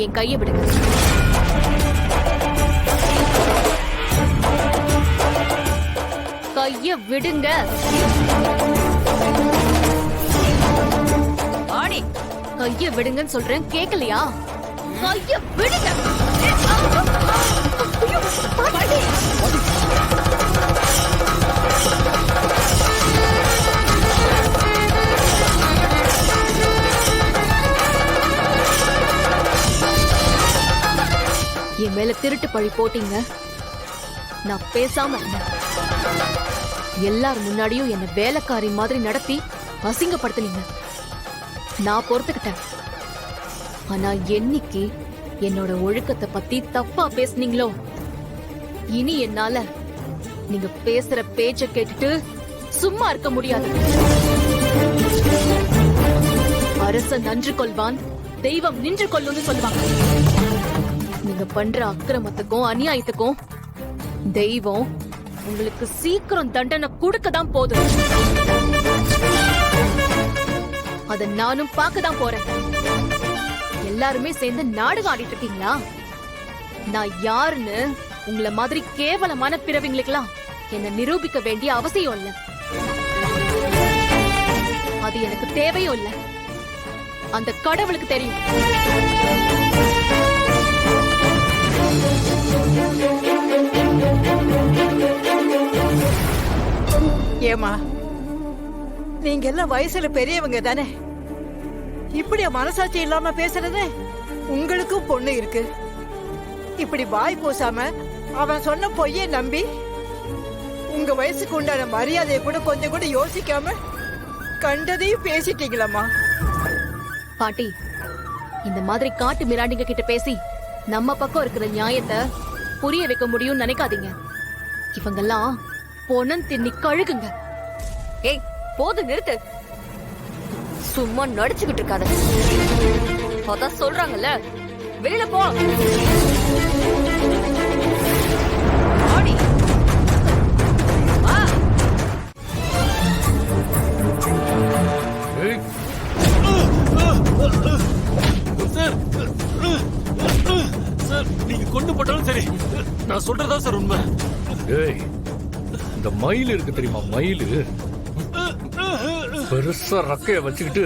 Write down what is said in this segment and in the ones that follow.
என் கையை விடுங்க. கைய விடுங்க. ஆடி கைய விடுங்கன்னு சொல்றேன், கேக்கலையா? கைய விடுங்க. பாட்டி. என் மேல திருட்டு பழி போட்டீங்க. நான் பேசாம இருந்தேன். எல்லார் முன்னாடியும் என்ன வேலைக்காரி மாதிரி நடத்தி அசிங்கப்படுத்தினீங்க. நான் பொறுத்துக்கிட்டேன். ஆனா என்னைக்கு என்னோட ஒழுக்கத்தை பத்தி தப்பா பேசுனீங்களோ, இனி என்னால நீங்க பேசுற பேச்ச கேட்டுட்டு சும்மா இருக்க முடியாது. அரசன் நன்று கொள்வான், தெய்வம் நின்று கொள்ளும்னு சொல்லுவாங்க. நீங்க பண்ற அக்கிரமத்துக்கும் அநியாயத்துக்கும் தெய்வம் உங்களுக்கு சீக்கிரம் தண்டனை கொடுக்கதான் போதும். அத நானும் பார்க்கதான் போறேன். எல்லாருமே சேர்ந்து நாடகம் ஆடிட்டு இருக்கீங்களா? நான் யாருன்னு உங்கள மாதிரி கேவலமான பிறவிங்களுக்கெல்லாம் என்ன நிரூபிக்க வேண்டிய அவசியம் இல்ல. அது எனக்கு தேவையும் இல்ல. அந்த கடவுளுக்கு தெரியும். ஏமா, நீங்க எல்லாம் வயசுல பெரியவங்க தானே? இப்படியா மனசாட்சி இல்லாம பேசுறது? உங்களுக்கும் பொண்ணு இருக்கு. இப்படி வாய் பூசாம அவன் சொன்ன பொய்யை நம்பி உங்க வயசுக்கு உண்டான மரியாதையை கூட கொஞ்சம் கூட யோசிக்காம கண்டதையும் பேசிட்டீங்களம்மா. பாட்டி, இந்த மாதிரி காட்டு மிராண்டிங்க கிட்ட பேசி நம்ம பக்கம் இருக்கிற நியாயத்தை புரிய வைக்க முடியும்னு நினைக்காதீங்க. இவங்கெல்லாம் பொணம் தின்னி கழுகுங்க. ஏய், போது நிறுத்து. சும்மா நடிச்சுக்கிட்டு இருக்காத. அதான் சொல்றாங்கல்ல, வெளியில போ. ஆடி வா. சார் சார், நீங்க கொண்டு போட்டாலும் சரி, நான் சொல்றதா சார் உண்மை. ஏய், இந்த மயில் இருக்கு தெரியுமா? மயிலு பெருசா ரக்கைய வச்சுக்கிட்டு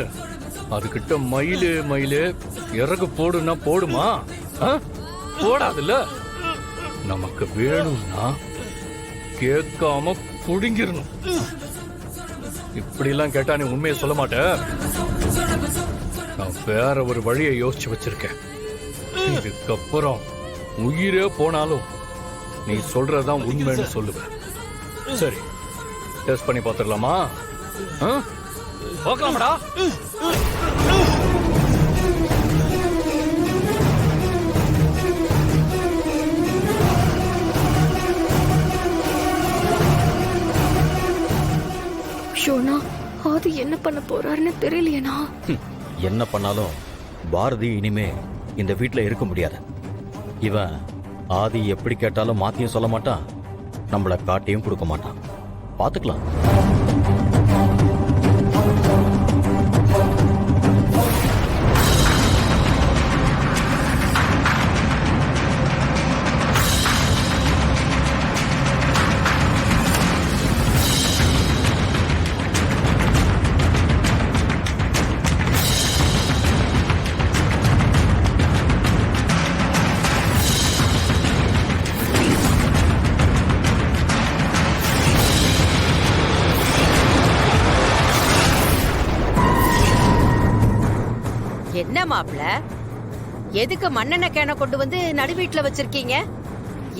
அதுகிட்ட மயிலு மயிலு இறகு போடுன்னா போடுமா? போடாதுல்ல. நமக்கு வேணும்னா கேட்காம புடுங்கிடணும். இப்படி எல்லாம் கேட்டா நீ உண்மையை சொல்ல மாட்ட. நான் வேற ஒரு வழியை யோசிச்சு வச்சிருக்கேன். இதுக்கப்புறம் உயிரே போனாலும் நீ சொல்றதான் உண்மைன்னு சொல்லுவேன். சரி, டெஸ்ட் பண்ணி பார்த்துடலாமா? பார்க்கலாமடா. ஷோனா, அது என்ன பண்ண போறாருன்னு தெரியலையேனா. என்ன பண்ணாலும் பாரதி இனிமே இந்த வீட்டுல இருக்க முடியாது. இவன் ஆதி எப்படி கேட்டாலும் மாத்தியும் சொல்ல மாட்டான், நம்மள காட்டியும் கொடுக்க மாட்டான். பாத்துக்கலாம். என்ன மாப்ள, எதுக்கு மண்ணெண்ணெய் கேனை கொண்டு வந்து நடு வீட்டுல வச்சிருக்கீங்க?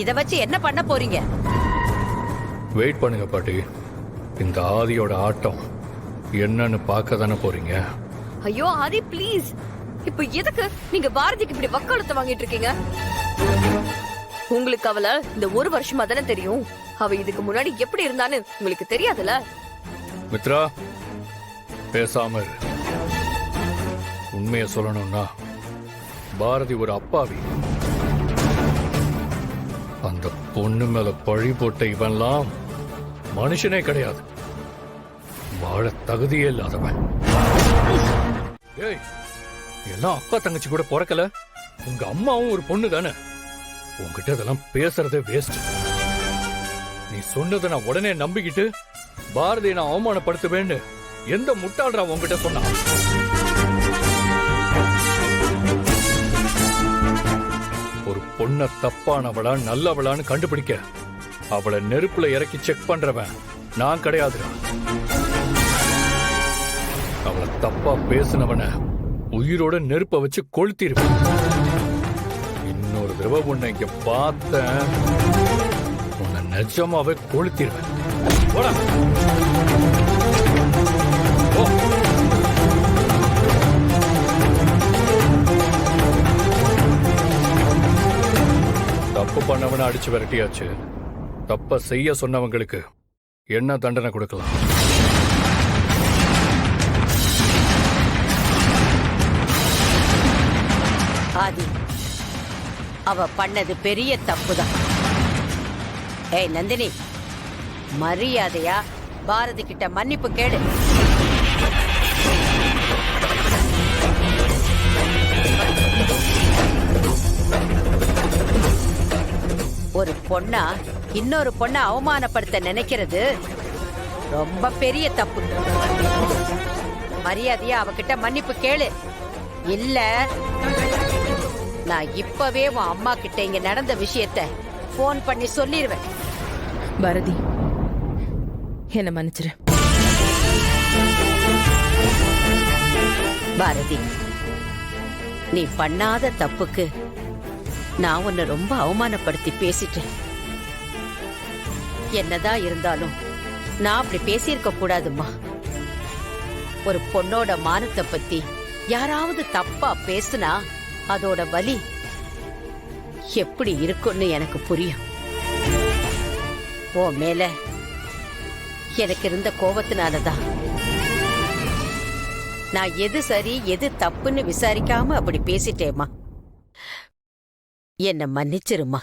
இத வச்சு என்ன பண்ண போறீங்க? வெயிட் பண்ணுங்க பாட்டி. இந்த ஆதியோட ஆட்டம் என்னன்னு பார்க்க தானே போறீங்க. ஐயோ ஆதி, ப்ளீஸ். இப்ப எதுக்கு நீங்க பாரதிக்கு இப்படி வக்காலத்தை வாங்கிட்டு இருக்கீங்க? உங்களுக்கு அவள இந்த ஒரு வருஷமா தானே தெரியும். அவ இதுக்கு முன்னாடி எப்படி இருந்தான்னு உங்களுக்கு தெரியாதுல? மித்ரா, பேசாம இரு. உண்மையை சொல்லணும்னா பாரதி ஒரு அப்பாவி. அந்த பொண்ணு மேல பழி போட்ட இவன்லாம் மனுஷனே கிடையாது. வாழ தகுதியே இல்லாதவன். ஏய், எல்லாம் அக்கா தங்கச்சி கூட பிறக்கல, உங்க அம்மாவும் ஒரு பொண்ணு தானே. உங்ககிட்ட இதெல்லாம் பேசுறதே வேஸ்ட். நீ சொன்னதை நான் உடனே நம்பிக்கிட்டு பாரதியை நான் அவமானப்படுத்துவேன்னு எந்த முட்டாள்றா உங்ககிட்ட சொன்னா? ஒரு பொண்ண தப்பானவளா நல்லவளான்னு கண்டுபிடிக்க அவளை நெருப்புல இறக்கி செக் பண்றவன் நான் கிடையாதுடா. அவளை தப்பா பேசினவன உயிரோட நெருப்ப வச்சு கொளுத்திருவேன். இன்னொரு தடவை உன்னை இங்க பார்த்தேன், உன்னை நிஜமாவே கொளுத்திருவேன். போடா. போ. தப்பு பண்ணவன அடிச்சு விரட்டியாச்சு. தப்ப செய்ய சொன்னவங்களுக்கு என்ன தண்டனை கொடுக்கலாம்? ஆதி, அவ பண்ணது பெரிய தப்புதான். ஏய் நந்தினி, மரியாதையா பாரதி கிட்ட மன்னிப்பு கேளு. ஒரு பொண்ணா இன்னொரு பொண்ணை அவமானப்படுத்த நினைக்கிறது ரொம்ப பெரிய தப்பு. மரியாதையா அவகிட்ட மன்னிப்பு கேளு. இல்ல நான் இப்பவே உன் அம்மா கிட்ட இங்க நடந்த விஷயத்த போன் பண்ணி சொல்லிடுவேன். பாரதி, என்ன மன்னிச்சிரு. பாரதி, நீ பண்ணாத தப்புக்கு நான் உன்னை ரொம்ப அவமானப்படுத்தி பேசிட்டேன். என்னதான் இருந்தாலும் நான் அப்படி பேசியிருக்க கூடாதும்மா. ஒரு பொண்ணோட மானத்தை பத்தி யாராவது தப்பா பேசுனா அதோட வலி எப்படி இருக்கும்னு எனக்கு புரியும். உன் மேல எனக்கு இருந்த கோபத்தினாலதான் நான் எது சரி எது தப்புன்னு விசாரிக்காம அப்படி பேசிட்டேம்மா. என்ன மன்னிச்சிருமா.